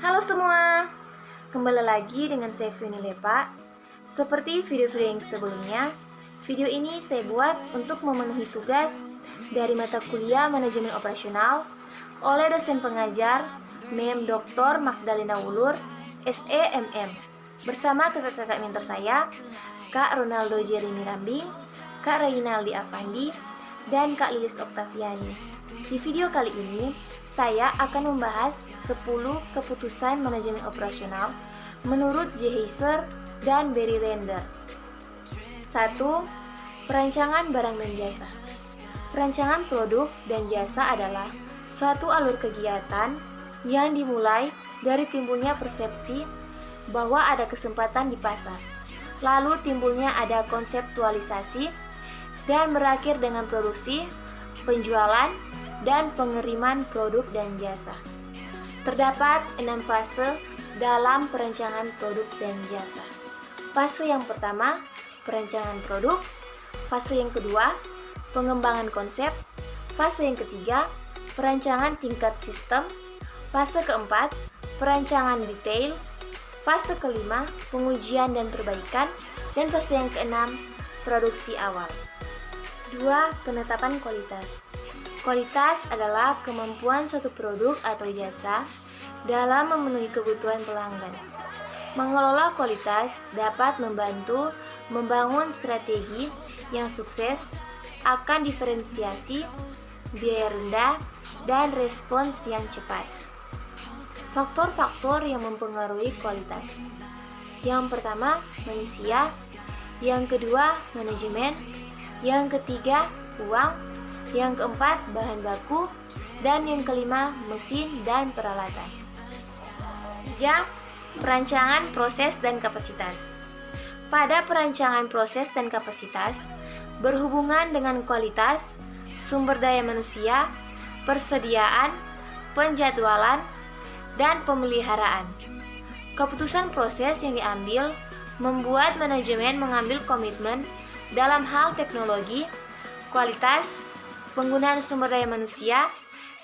Halo semua, kembali lagi dengan saya Fioni Lepa. Seperti video-video yang sebelumnya, video ini saya buat untuk memenuhi tugas dari mata kuliah Manajemen Operasional oleh dosen pengajar Mem Dr. Magdalena Wulur, SEMM, bersama kakak-kakak mentor saya, Kak Ronaldo Jeremy Rambing, Kak Rainaldi Afandi, dan Kak Lilis Oktaviani. Di video kali ini, saya akan membahas 10 keputusan manajemen operasional menurut J. Heiser dan Barry Render. 1. Perancangan barang dan jasa. Perancangan produk dan jasa adalah suatu alur kegiatan yang dimulai dari timbulnya persepsi bahwa ada kesempatan di pasar. Lalu timbulnya ada konseptualisasi dan berakhir dengan produksi, penjualan, dan pengiriman produk dan jasa. Terdapat 6 fase dalam perancangan produk dan jasa. Fase yang pertama, perancangan produk. Fase yang kedua, pengembangan konsep. Fase yang ketiga, perancangan tingkat sistem. Fase keempat, perancangan detail. Fase kelima, pengujian dan perbaikan. Dan fase yang keenam, produksi awal. 2. Penetapan kualitas. Kualitas adalah kemampuan suatu produk atau jasa dalam memenuhi kebutuhan pelanggan. Mengelola kualitas dapat membantu membangun strategi yang sukses, akan diferensiasi, biaya rendah, dan respons yang cepat. Faktor-faktor yang mempengaruhi kualitas. Yang pertama, manusia. Yang kedua, manajemen. Yang ketiga, uang. Yang keempat, bahan baku. Dan yang kelima, mesin dan peralatan. 3. Perancangan proses dan kapasitas. Pada perancangan proses dan kapasitas, berhubungan dengan kualitas, sumber daya manusia, persediaan, penjadwalan, dan pemeliharaan. Keputusan proses yang diambil membuat manajemen mengambil komitmen dalam hal teknologi, kualitas, penggunaan sumber daya manusia,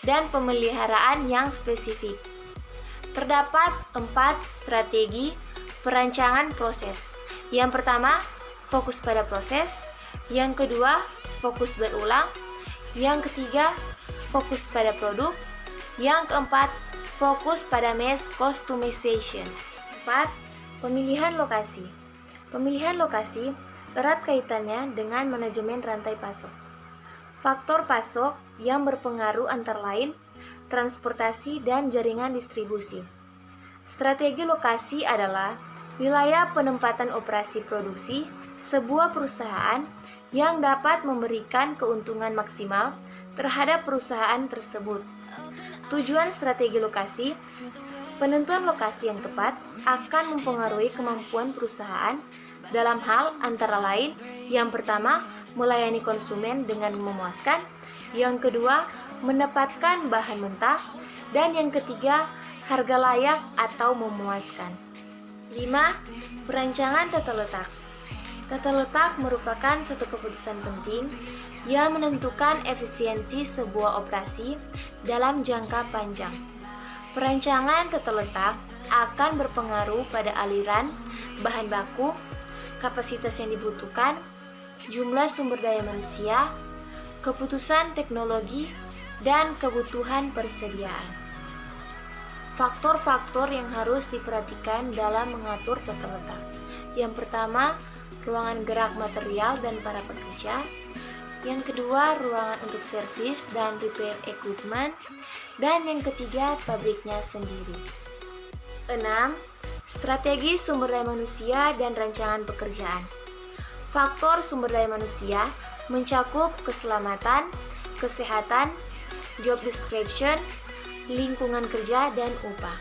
dan pemeliharaan yang spesifik. Terdapat 4 strategi perancangan proses. Yang pertama, fokus pada proses. Yang kedua, fokus berulang. Yang ketiga, fokus pada produk. Yang keempat, fokus pada mass customization. 4. Pemilihan lokasi. Pemilihan lokasi erat kaitannya dengan manajemen rantai pasok. Faktor pasok yang berpengaruh antara lain transportasi dan jaringan distribusi. Strategi lokasi adalah wilayah penempatan operasi produksi sebuah perusahaan yang dapat memberikan keuntungan maksimal terhadap perusahaan tersebut. Tujuan strategi lokasi. Penentuan lokasi yang tepat akan mempengaruhi kemampuan perusahaan dalam hal antara lain, yang pertama, melayani konsumen dengan memuaskan, yang kedua, mendapatkan bahan mentah, dan yang ketiga, harga layak atau memuaskan. 5. Perancangan tata letak. Tata letak merupakan suatu keputusan penting yang menentukan efisiensi sebuah operasi dalam jangka panjang. Perancangan tata letak akan berpengaruh pada aliran bahan baku, kapasitas yang dibutuhkan, jumlah sumber daya manusia, keputusan teknologi, dan kebutuhan persediaan. Faktor-faktor yang harus diperhatikan dalam mengatur tata letak. Yang pertama, ruangan gerak material dan para pekerja. Yang kedua, ruangan untuk servis dan repair equipment. Dan yang ketiga, pabriknya sendiri. 6. Strategi sumber daya manusia dan rancangan pekerjaan. Faktor sumber daya manusia mencakup keselamatan, kesehatan, job description, lingkungan kerja, dan upah.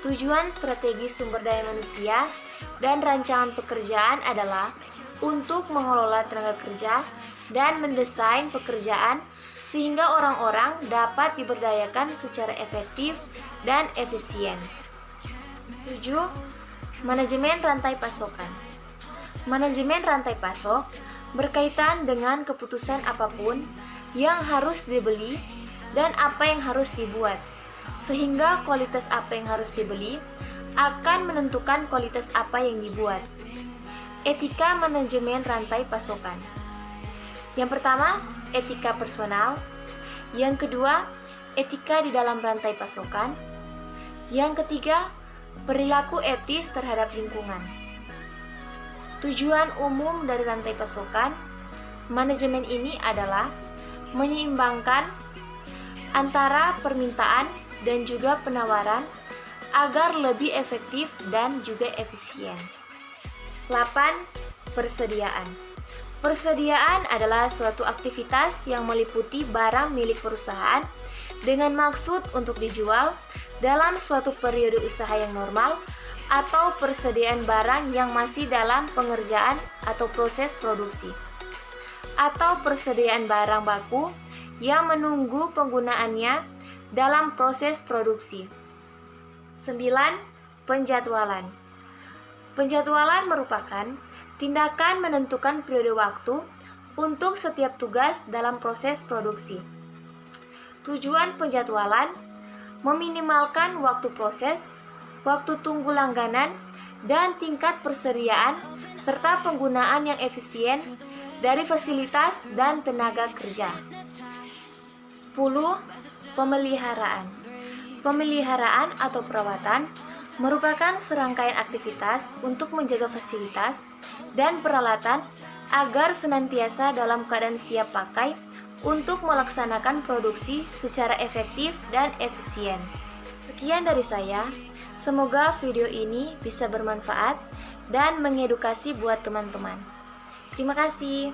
Tujuan strategi sumber daya manusia dan rancangan pekerjaan adalah untuk mengelola tenaga kerja dan mendesain pekerjaan sehingga orang-orang dapat diberdayakan secara efektif dan efisien. 7. Manajemen rantai pasokan. Manajemen rantai pasok berkaitan dengan keputusan apapun yang harus dibeli dan apa yang harus dibuat. sehingga kualitas apa yang harus dibeli akan menentukan kualitas apa yang dibuat. Etika manajemen rantai pasokan. Yang pertama, etika personal. Yang kedua, etika di dalam rantai pasokan. Yang ketiga, perilaku etis terhadap lingkungan. Tujuan umum dari rantai pasokan manajemen ini adalah menyeimbangkan antara permintaan dan juga penawaran agar lebih efektif dan juga efisien. 8. Persediaan. Persediaan adalah suatu aktivitas yang meliputi barang milik perusahaan dengan maksud untuk dijual dalam suatu periode usaha yang normal atau persediaan barang yang masih dalam pengerjaan atau proses produksi, atau persediaan barang baku yang menunggu penggunaannya dalam proses produksi. 9. Penjadwalan. Penjadwalan merupakan tindakan menentukan periode waktu untuk setiap tugas dalam proses produksi. Tujuan penjadwalan meminimalkan waktu proses, waktu tunggu langganan, dan tingkat persediaan serta penggunaan yang efisien dari fasilitas dan tenaga kerja. 10. Pemeliharaan. Pemeliharaan atau perawatan merupakan serangkaian aktivitas untuk menjaga fasilitas dan peralatan agar senantiasa dalam keadaan siap pakai untuk melaksanakan produksi secara efektif dan efisien. Sekian dari saya. Semoga video ini bisa bermanfaat dan mengedukasi buat teman-teman. Terima kasih.